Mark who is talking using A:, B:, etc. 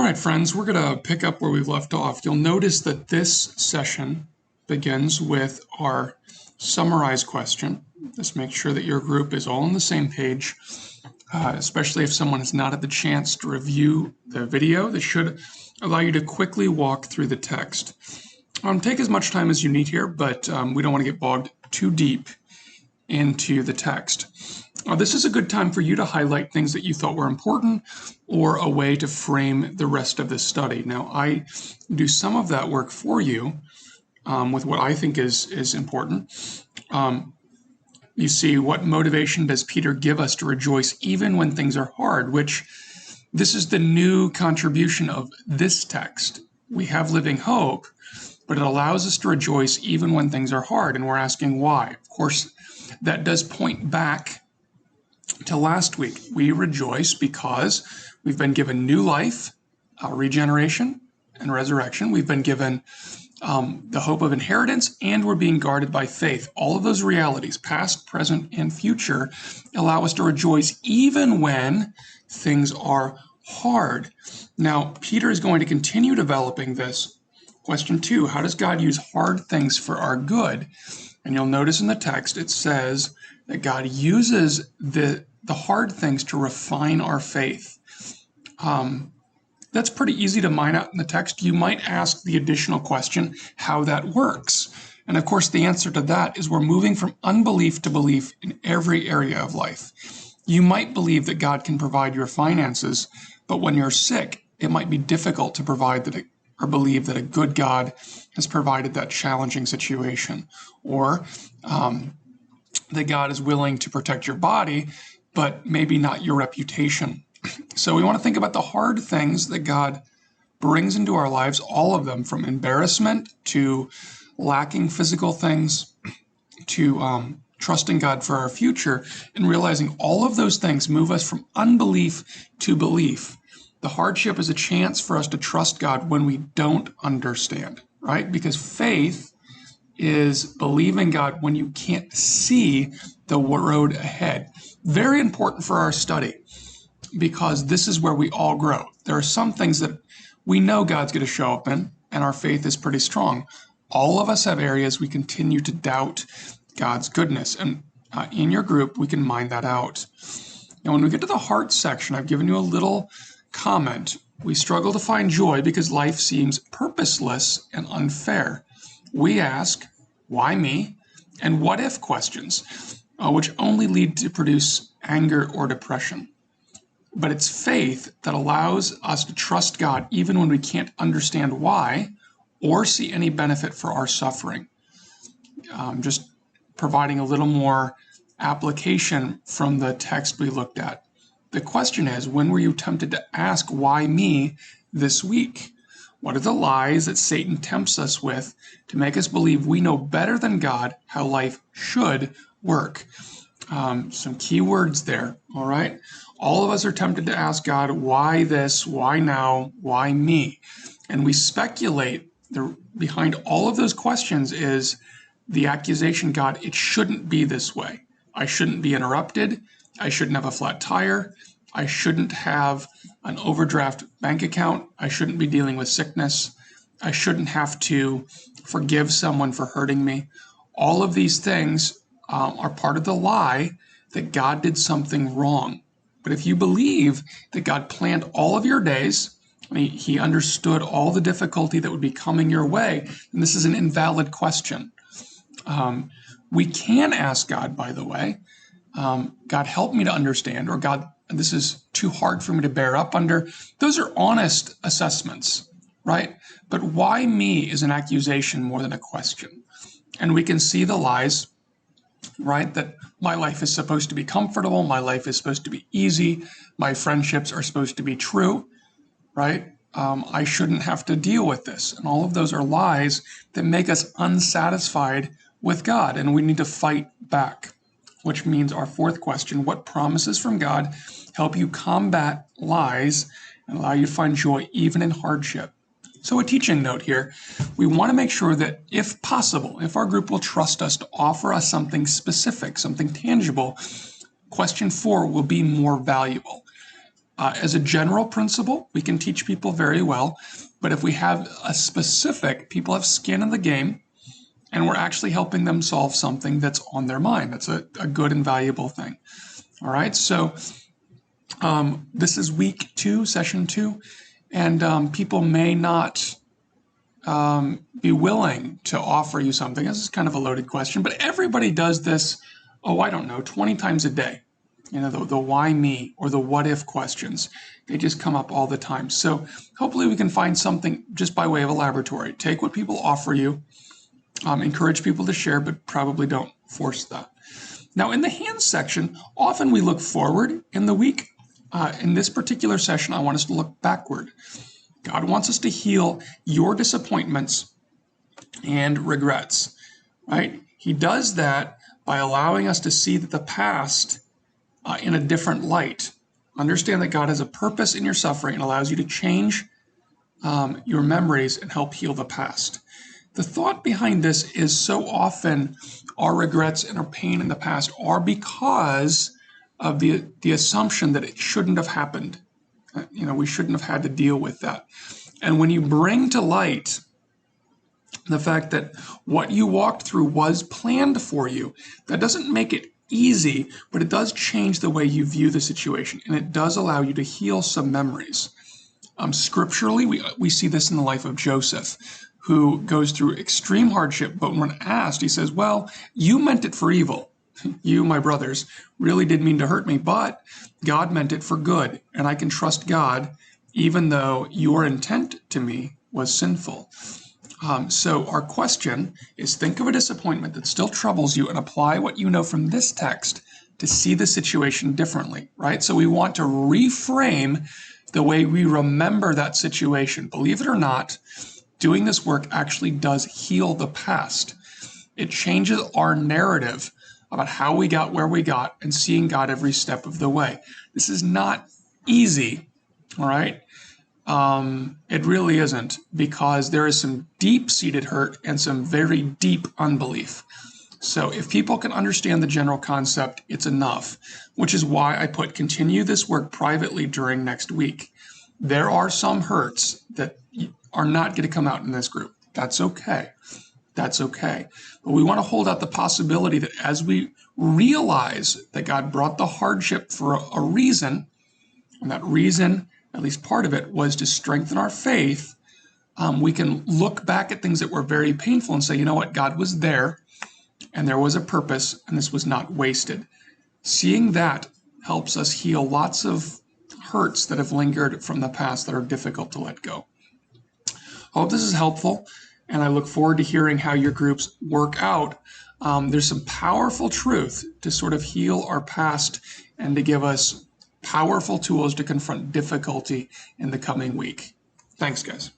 A: right, friends, we're going to pick up where we've left off. You'll notice that this session begins with our summarize question. Just make sure that your group is all on the same page, especially if someone has not had the chance to review the video. This should allow you to quickly walk through the text. Take as much time as you need here, but we don't want to get bogged too deep into the text. This is a good time for you to highlight things that you thought were important or a way to frame the rest of the study. Now, I do some of that work for you with what I think is important. You see, what motivation does Peter give us to rejoice even when things are hard, which this is the new contribution of this text. We have living hope, but it allows us to rejoice even when things are hard, and we're asking why. Of course, that does point back to last week. We rejoice because we've been given new life, regeneration, and resurrection. We've been given the hope of inheritance, and we're being guarded by faith. All of those realities, past, present, and future, allow us to rejoice even when things are hard. Now, Peter is going to continue developing this. Question 2, how does God use hard things for our good? And you'll notice in the text it says that God uses the hard things to refine our faith. That's pretty easy to mine out in the text. You might ask the additional question, how that works. And of course, the answer to that is we're moving from unbelief to belief in every area of life. You might believe that God can provide your finances, but when you're sick, it might be difficult to provide that or believe that a good God has provided that challenging situation. Or that God is willing to protect your body, but maybe not your reputation. So we want to think about the hard things that God brings into our lives, all of them, from embarrassment to lacking physical things to trusting God for our future, and realizing all of those things move us from unbelief to belief. The hardship is a chance for us to trust God when we don't understand, right? Because faith is believing God when you can't see the road ahead. Very important for our study, because this is where we all grow. There are some things that we know God's going to show up in, and our faith is pretty strong. All of us have areas we continue to doubt God's goodness, and in your group, we can mine that out. Now, when we get to the heart section, I've given you a little comment. We struggle to find joy because life seems purposeless and unfair. We ask, why me? And what if questions, which only lead to produce anger or depression. But it's faith that allows us to trust God even when we can't understand why or see any benefit for our suffering. Just providing a little more application from the text we looked at. The question is, when were you tempted to ask, why me, this week? What are the lies that Satan tempts us with to make us believe we know better than God how life should work? Some key words there, all right? All of us are tempted to ask God, why this, why now, why me? And we speculate behind all of those questions is the accusation, God, it shouldn't be this way. I shouldn't be interrupted. I shouldn't have a flat tire. I shouldn't have an overdraft bank account. I shouldn't be dealing with sickness. I shouldn't have to forgive someone for hurting me. All of these things are part of the lie that God did something wrong. But if you believe that God planned all of your days, he understood all the difficulty that would be coming your way, then this is an invalid question. We can ask God, by the way, God, help me to understand, or God, this is too hard for me to bear up under. Those are honest assessments, right? But why me is an accusation more than a question. And we can see the lies, right? That my life is supposed to be comfortable. My life is supposed to be easy. My friendships are supposed to be true, right? I shouldn't have to deal with this. And all of those are lies that make us unsatisfied with God. And we need to fight back, which means our fourth question, what promises from God help you combat lies and allow you to find joy even in hardship? So a teaching note here, we want to make sure that if possible, if our group will trust us to offer us something specific, something tangible, question 4 will be more valuable. As a general principle, we can teach people very well, but if we have a specific, people have skin in the game, and we're actually helping them solve something that's on their mind. That's a good and valuable thing. All right, so this is week 2, session 2, and people may not be willing to offer you something. This is kind of a loaded question, but everybody does this, I don't know, 20 times a day. You know, the why me or the what if questions, they just come up all the time. So hopefully we can find something just by way of a laboratory. Take what people offer you, encourage people to share, but probably don't force that. Now in the hands section, often we look forward in the week. In this particular session, I want us to look backward. God wants us to heal your disappointments and regrets, right? He does that by allowing us to see that the past in a different light. Understand that God has a purpose in your suffering and allows you to change your memories and help heal the past. The thought behind this is so often our regrets and our pain in the past are because of the assumption that it shouldn't have happened. You know, we shouldn't have had to deal with that. And when you bring to light the fact that what you walked through was planned for you, that doesn't make it easy, but it does change the way you view the situation, and it does allow you to heal some memories. Scripturally, we see this in the life of Joseph, who goes through extreme hardship, but when asked, he says, well, you meant it for evil. You, my brothers, really did mean to hurt me, but God meant it for good, and I can trust God even though your intent to me was sinful. So our question is, think of a disappointment that still troubles you and apply what you know from this text to see the situation differently, right? So we want to reframe the way we remember that situation. Believe it or not, doing this work actually does heal the past. It changes our narrative about how we got where we got and seeing God every step of the way. This is not easy, all right? It really isn't, because there is some deep-seated hurt and some very deep unbelief. So if people can understand the general concept, it's enough, which is why I put continue this work privately during next week. There are some hurts that are not going to come out in this group. That's okay. That's okay. But we want to hold out the possibility that as we realize that God brought the hardship for a reason, and that reason, at least part of it, was to strengthen our faith, we can look back at things that were very painful and say, you know what, God was there, and there was a purpose, and this was not wasted. Seeing that helps us heal lots of hurts that have lingered from the past that are difficult to let go. I hope this is helpful, and I look forward to hearing how your groups work out. There's some powerful truth to sort of heal our past and to give us powerful tools to confront difficulty in the coming week. Thanks, guys.